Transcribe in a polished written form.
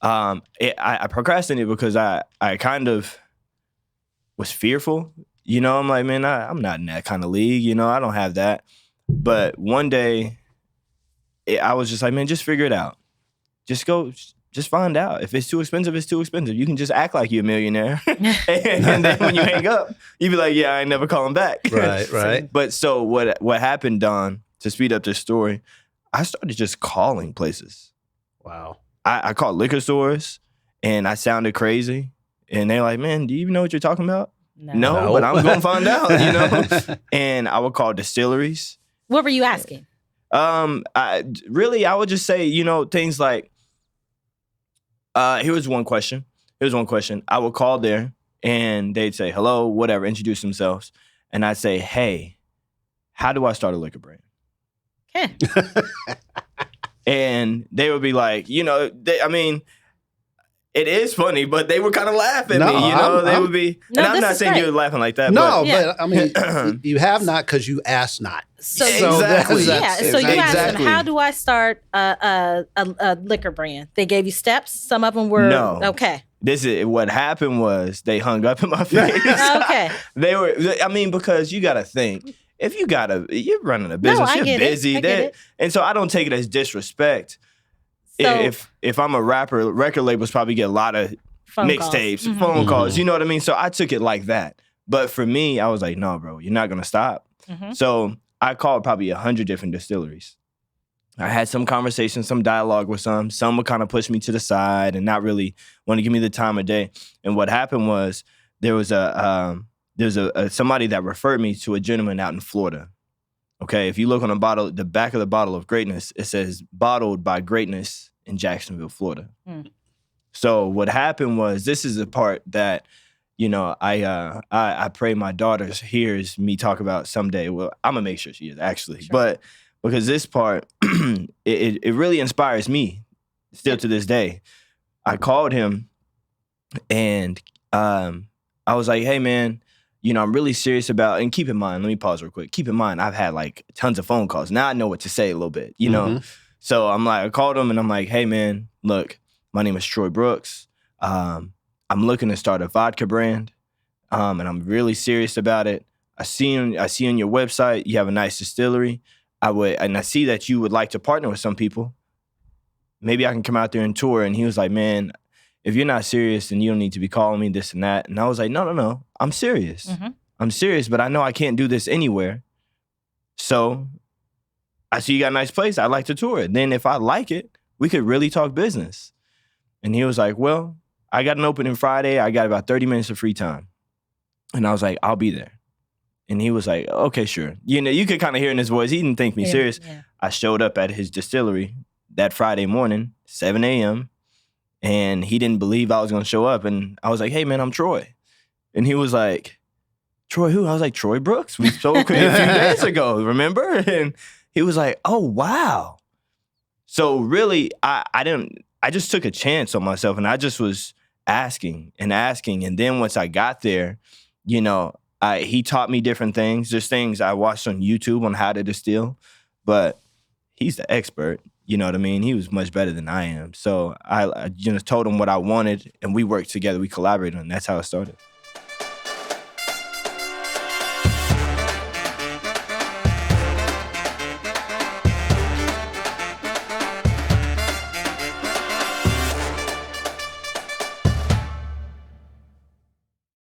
I procrastinated because I kind of was fearful. You know, I'm like, man, I'm not in that kind of league. You know, I don't have that. But one day, I was just like, man, just figure it out. Just find out. If it's too expensive, it's too expensive. You can just act like you're a millionaire. And then when you hang up, you be like, yeah, I ain't never calling back. Right. But so what happened, Don, to speed up this story, I started just calling places. Wow. I called liquor stores, and I sounded crazy. And they're like, man, do you even know what you're talking about? No, but I'm going to find out, you know? And I would call distilleries. What were you asking? I would just say, you know, things like, here's one question. I would call there, and they'd say, hello, whatever, introduce themselves. And I'd say, hey, how do I start a liquor brand? Okay. And they would be like, you know, it is funny, but they would kind of laugh at me, you know? They would be, and I'm not saying you're laughing like that. But I mean, you have not because you asked not. So exactly. So you asked them, how do I start a liquor brand? They gave you steps. Some of them were okay. This is what happened was they hung up in my face. Okay. Because you got to think, if you're running a business, you're busy. And so I don't take it as disrespect. So, if I'm a rapper, record labels probably get a lot of mixtapes, phone calls, you know what I mean? So I took it like that. But for me, I was like, no, bro, you're not going to stop. So I called probably 100 different distilleries. I had some conversations, some dialogue with some. Some would kind of push me to the side and not really want to give me the time of day. And what happened was there was somebody that referred me to a gentleman out in Florida. Okay, if you look on the back of the bottle of greatness, it says bottled by greatness in Jacksonville, Florida. So what happened was, this is the part that, you know, I pray my daughter hears me talk about someday. Well, I'm gonna make sure she is actually, sure. But because this part, it really inspires me still to this day. I called him and I was like, hey man, you know, I'm really serious about, and keep in mind, let me pause real quick. Keep in mind, I've had like tons of phone calls. Now I know what to say a little bit, you know? So I called him and I'm like, hey man, look, my name is Troy Brooks. I'm looking to start a vodka brand. And I'm really serious about it. I see on your website, you have a nice distillery. And I see that you would like to partner with some people. Maybe I can come out there and tour. And he was like, man, if you're not serious, then you don't need to be calling me this and that. And I was like, no, I'm serious. I'm serious, but I know I can't do this anywhere. So I see you got a nice place. I'd like to tour it. Then if I like it, we could really talk business. And he was like, well, I got an opening Friday. I got about 30 minutes of free time. And I was like, I'll be there. And he was like, okay, sure. You know, you could kind of hear in his voice, he didn't think me serious. Yeah. I showed up at his distillery that Friday morning, 7 a.m., and he didn't believe I was going to show up. And I was like, hey, man, I'm Troy. And he was like, Troy who? I was like, Troy Brooks. We spoke a few days ago, remember? And he was like, oh, wow. So really, I just took a chance on myself, and I just was asking. And then once I got there, you know, he taught me different things. There's things I watched on YouTube on how to distill, but he's the expert. You know what I mean? He was much better than I am. So I just told him what I wanted, and we worked together. We collaborated, and that's how it started.